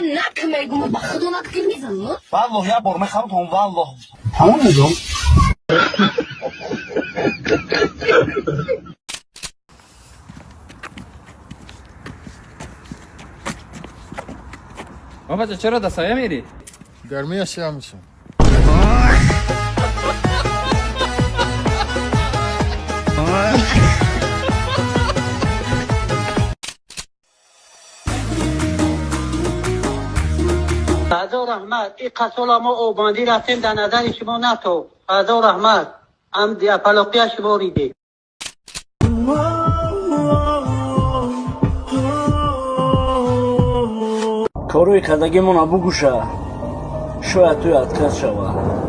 نکمه با خدا نکن میزن مو والله یا برمه خمتون والله تمام میدم بابا چرا دستایه میری؟ گرمی اشیا میشه فضا رحمت این قصول ما اوباندی رفتیم در نظر شما نتو فضا رحمت هم دیپلاقی شما ریدی کاروی کدگی منا بگوشه شاید توی ادکت شود.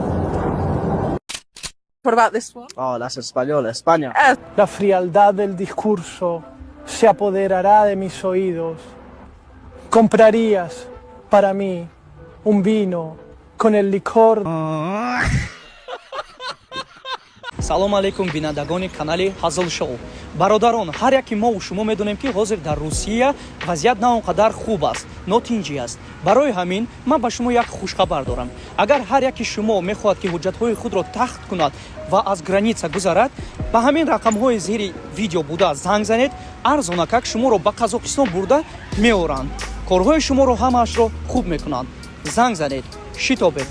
What about this one? Oh, las españolas, España. La frialdad del discurso se apoderará de mis oídos. ¿Comprarías para mí un vino con el licor? салом алейкум бинандагони канали ҳазл шоу. бародарон, ҳар яки мо шумо медонем ки ҳозир дар русия вазъият на он қадар хуб аст, нотинҷӣ аст. барои ҳамин ман ба шумо як хушхабар дорам. агар ҳар яки шумо мехоҳад ки ҳуҷҷатҳои худро тахт кунад ва аз граница гузарад, ба ҳамин рақамҳои зери видео буда занг занед, арзонакак шуморо ба қазоқистон бурда меоранд. корҳои шуморо ҳамаашро хуб мекунанд. занг занед, шитобед.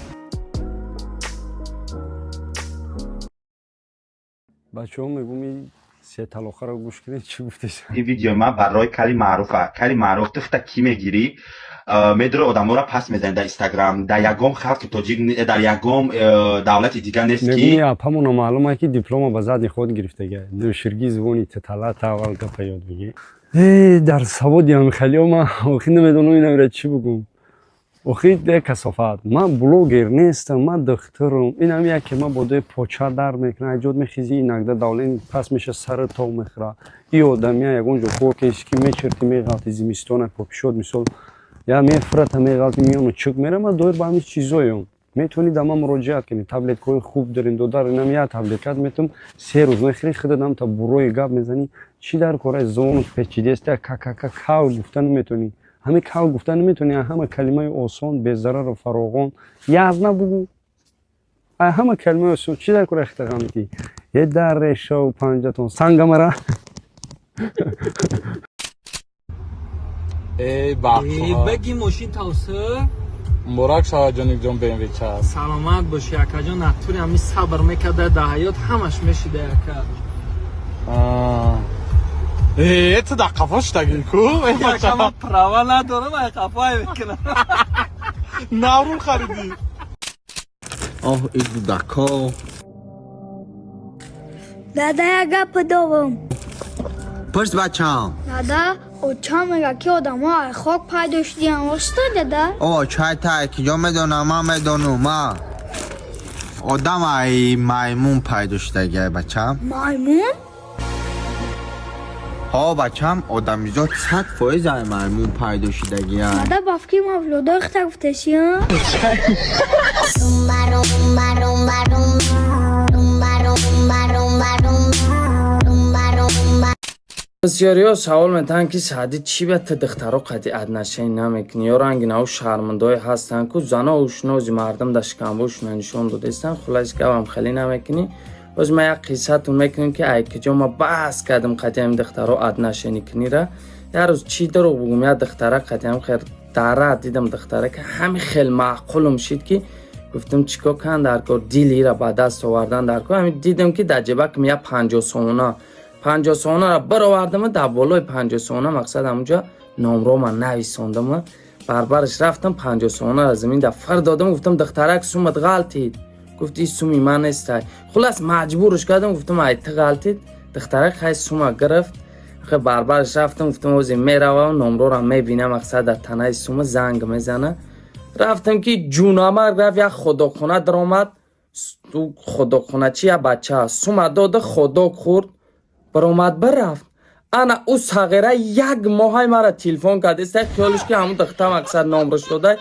بچه‌ها میگم سه تا آخر رو گوش کنید چی گفتش. این ویدیو ما برای کلی معروفه. کلی معروف تو کی میگیری؟ میدره آدم‌ها را پس میزنه در اینستاگرام. در یگام خلق تاجیک در یگام دولت دیگه نیست کی. میگم اپامون معلومه که دیپلم بزاد خود گرفته گه. دو شرگی زبونی تطلع اول که پیاد بگی. در سوادی هم خیلی ما آخه نمیدونم اینا چی بگم. آخه ده کثافت. من بلوگر نیستم، من دکترم. این هم یک که من بوده پوچه در میکنه، ایجاد میخیزی این نگده دولین پس میشه سر تو میخوره. این آدمی یک اونجا کوکش که میچرتی میغلطی زمستانه پاپیشود مثال یا میفرت میغلطی میام چک میره. من دور با همین چیزایم. میتونید اما مراجعه کنید. تبلیت کوی خوب دارین دو دار اینم یا تبلیت میتونم 3 روز میخری خودم تا بروی گاب میزنی چی در کاره زون پیچیده است کا گفتن میتونی. همه کال گفتن نمیتونی، همه کلمه آسان به ضرر و فراغان یاد نبگو. همه کلمه آسان چی در کار اختراع می‌کنی؟ یه در شو 50 تن سنگ مرا. ای بابا بگی ماشین توسه مبارک شود جانیک جان BMW چاست. سلامت باشی اکا جان. نطوری همی صبر میکرده در حیات همش میشیده اکا. تو در قفاش تگی کو؟ اکا من پراوا ندارم ای قفای میکنم. نارون خریدی؟ این دو دکا. دادا یک گپ دارم. پرس بچه‌ام. دادا اوچا میگه که آدم ها خاک پیداش دیگه واسطه دادا. چای تا که جا میدونم من میدونم آدم ای میمون پیدا شده بچه‌م. میمون؟ ها بچه‌م آدمیزاد 100% میمون پیدا شده دادا بافکی مولودا اختر گفتشی ها؟ بسیاری ها سوال میتن که سعدی چی به دخترها قطعیت نشین نمیکنی یا رنگ نو شرمندای هستن که زنا و شنوزی مردم در شکنبوش نشون دادستن. خلاص که هم خیلی نمیکنی. باز ما یک قصه تون میکنیم که ای که جا ما بس کردم قطعی هم دخترها عد نشینی کنی را. یه روز چی درو بگم یا دختره قطعی هم خیر داره دیدم دختره که همین خیلی معقولم شد که گفتم چیکار کن در کار دیلی را با دست آوردن در کار. همین دیدم که در جیبک میاد 50 سونا 50 سونا را برآوردم. در بالای 50 سونا مقصد همونجا نامرو من نویساندم. برش رفتم 50 سونا را زمین دفر دادم. گفتم دخترک سومت غلطید. گفتی سومی من نیستای. خلاص مجبورش کردم. گفتم ایت غلطید. دخترک خیلی سوما گرفت. خیلی برش رفتم. گفتم اوزی میروم نامرو را میبینم مقصد در تنه سوم زنگ میزنه. رفتم که جونامر رفت یک خداخونه در آمد. تو خداخونه چی یا بچه هست سوما داده خداک خورد برآمد برفت. انا او صغیره یک ماه مرا تلفن کرد است خیالش که همون دختر مقصد نامرش داده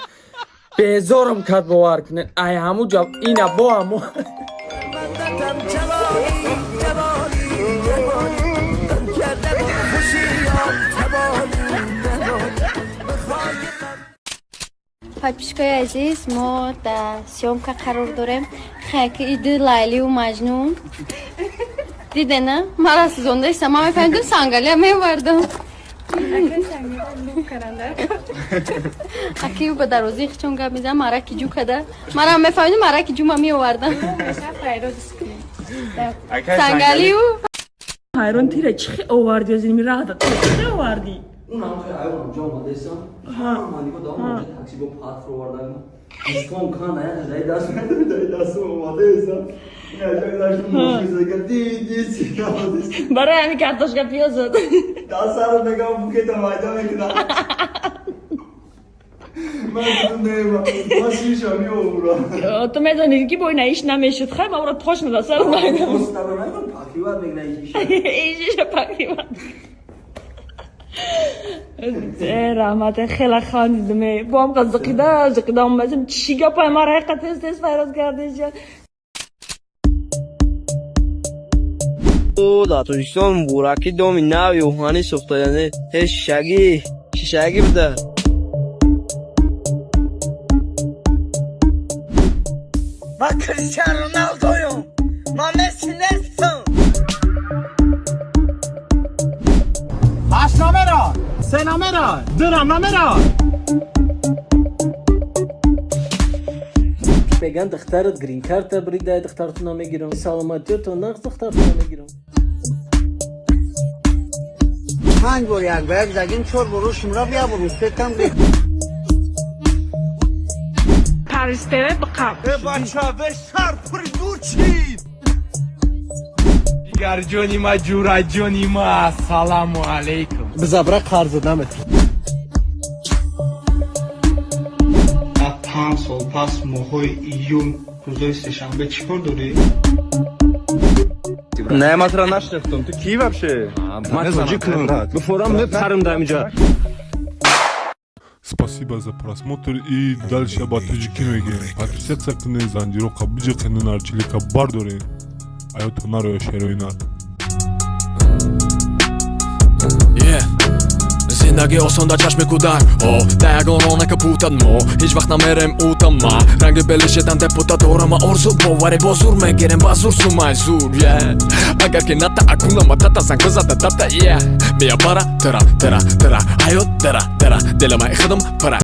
بیزارم کرد باور کنه. ای همون جب اینا با همون подписчикои азиз, мо дар съёмка қарор дорем. Хайки иди Лайли ва Маҷнун. Дидена? Мара сузондастам. Ман мефаҳмидам сангалия мевардам. Аки ба дарози хичон гап мезанам, мараки ҷу када. Мара мефаҳмидам, мараки ҷу ма меовардам. Сангалию Хайрон тира чихи оварди аз ини раҳда чихи оварди اون هم خیلی عیب اونجا آماده ایستم من دیگه دارم اونجا تاکسی با پات رو وردم ایستم کان نه دایی دست آماده ایستم این عجب داشتم موشیزه که دی سینا برای همین کارتوشکا پیاز زد دست رو نگاه بوکت آماده میکنم من بدون نیمه ما شیشمی عمرا تو میدونی که باید ایش نمیشد خیلی ما را تاش نده سر نگم مستقیما پاکیوات میگنه ایشیش پاکیوات رحمت خیلی خاندیدم با هم زقیده آمدیم چی گپای ما را حقیقت است فیروز گردش او داتوشتون بوراکی دومی ناوی اوهانی سوختایانه هش شگی بده من کریستیانو رونالدویم من مسی نیستم Başname ra, sename ra, dramname ra. بگن دخترت گرین کارت بریده دخترتو نمیگیرم سلامتی تو نقص دخترتو نمیگیرم پنج بار یک بیگ زگین چور بروشم را بیا بروش بکم ریخ پرستره بقم بچه به سر پری دور چید دیگر جونی ما جورا جونی ما سلام علیکم بزبره قرض دمت 5 سال پس ماهای ایون روزای سه‌شنبه چیکار داری؟ نه من را نشناختم تو کی вообще من таджикам бифорам мепарам дар инҷа Спасибо за просмотр и дальше об таджикиноге. Подписаться канал Зандирока, бижа канал Арчилика Бардоре. А я тонаро шероина. زندگی آسان در چشم کودک دگانانه که پوتد ما هیچ وقت نمیرم اوتا ما رنگ بلشدن دپوتا دارم آرزو باوری بازور میگیرم بازور سومای زور اگر که نتا اکونا ما تتا زنگ بزده تتا بیا برا ترا حیات درا دل ما اخدم پرا